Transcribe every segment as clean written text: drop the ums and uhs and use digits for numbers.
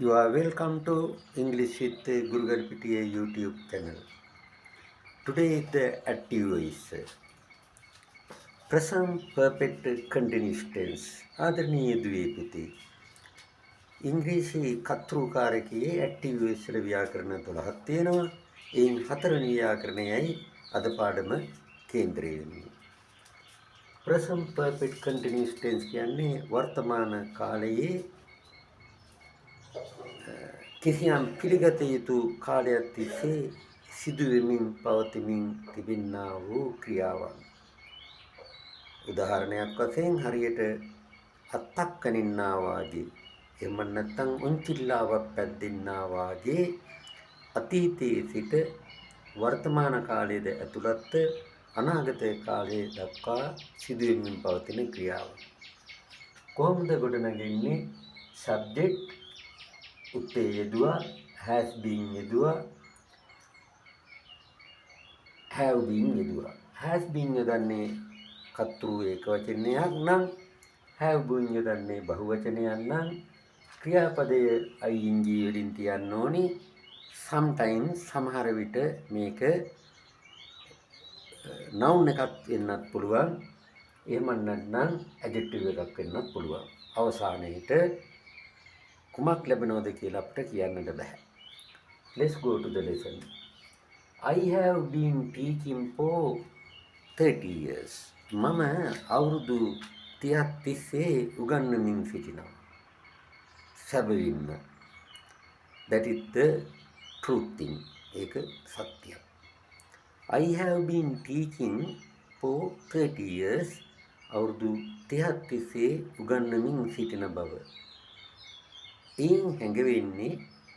You are welcome to English with Gurugal PTA YouTube channel. Today the active is present perfect continuous tense. ආදරණීය ද්වීපති ඉංග්‍රීසි කතෘකාරකයේ active voice වල ව්‍යාකරණ 12ක් තියෙනවා. එයින් 4 වෙනි ව්‍යාකරණයයි අද පාඩම කේන්ද්‍රය වෙන්නේ. present perfect continuous tense කියන්නේ වර්තමාන කාලයේ කිසියම් පිළිගත යුතු කාලයක් තිස්සේ සිදුවෙමින් පවතිමින් තිබෙනා වූ ක්‍රියාවන්. උදාහරණයක් වශයෙන් හරියට අත්තක් කනින්නා වාගේ එහෙම නැත්නම් උන්චිල්ලාවක් පැද්දෙන්නා වාගේ අතීතයේ සිට වර්තමාන කාලයේද ඇතුළත් අනාගත කාලයේ දක්වා සිදුවෙමින් පවතින ක්‍රියාවන්. කොහොමද ගොඩනගන්නේ? subject උත්තේ යෙදුවා, has been යෙදුවා, have been යෙදුවා. has been යොදන්නේ කර්තෘ ඒකවචනයක් නම්, have been යොදන්නේ බහුවචනයක් නම් ක්‍රියාපදයේ ing වලින් තියන්න ඕනි. sometimes සමහර විට මේක noun එකක් වෙන්නත් පුළුවන්. එහෙම නැත්නම් adjective එකක් වෙන්නත් පුළුවන්. අවසානයේට කුමක් ලැබෙනවද කියලා අපිට කියන්නට බෑ. Let's go to the lesson. I have been teaching for 30 years. මම අවුරුදු 30ක් තිස්සේ උගන්වමින් සිටිනවා. සැබවින්ම. That is the truth thing. ඒක සත්‍යය. I have been teaching for 30 years. අවුරුදු 30ක් තිස්සේ උගන්වමින් සිටින බව. එයින් හැඟවෙන්නේ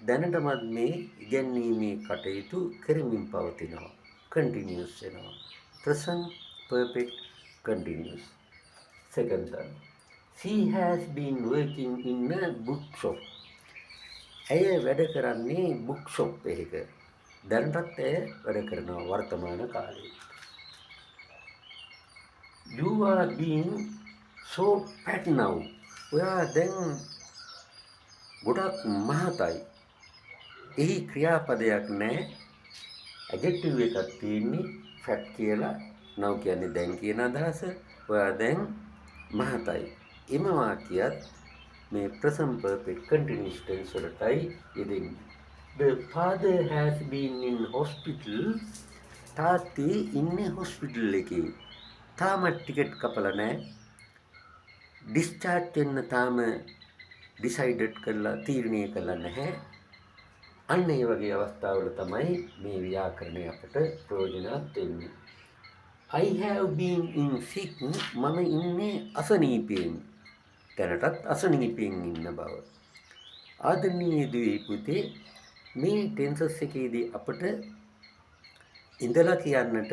දැනටමත් මේ ඉගැන්වීමේ කටයුතු කරමින් පවතිනවා. continuous වෙනවා. present perfect continuous. second one. She has been working in a bookshop. ඇය වැඩ කරන්නේ bookshop එකක. දැනටත් ඇය වැඩ කරනවා වර්තමාන කාලයේ. You are being so fat now. ඔයා දැන් ගොඩක් මහතයි. එහි ක්‍රියාපදයක් නැහැ. adjective එකක් තියෙන්නේ fat කියලා. now කියන්නේ දැන් කියන අදහස. ඔයා දැන් මහතයි. එම වාක්‍යයත් මේ present perfect continuous tense වලටයි යෙදෙන්නේ. The father has been in hospital. තාත්තේ ඉන්නේ hospital එකේ. තාම ටිකට් කපලා නැහැ. discharge වෙන්න තාම decided කරලා තීරණය කළා නැහැ. අන්න ඒ වගේ අවස්ථාවල තමයි මේ ව්‍යාකරණය අපට ප්‍රයෝජනවත් වෙන්නේ. I have been in sick. මම ඉන්නේ අසනීපයෙන්. දැනටත් අසනීපයෙන් ඉන්න බව. ආදරණීය පුතේ, මේ ටෙන්සස් එකේදී අපට ඉඳලා කියන්නට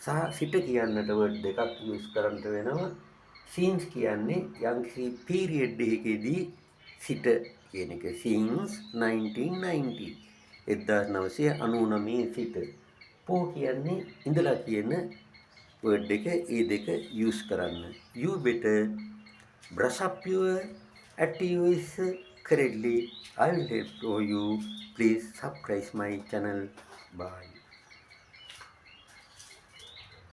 සහ සිට කියන්නට වර්ඩ් දෙකක් යූස් කරන්න වෙනවා. since කියන්නේ යම්කිසි පීරියඩ් එකකදී සිට කියන එක. since 1990 1999 සිට. පෝ කියන්නේ ඉඳලා කියන වර්ඩ් එක. ඒ දෙක යූස් කරන්න. you better brush up your activities correctly. I will help you. Please subscribe my channel. Bye.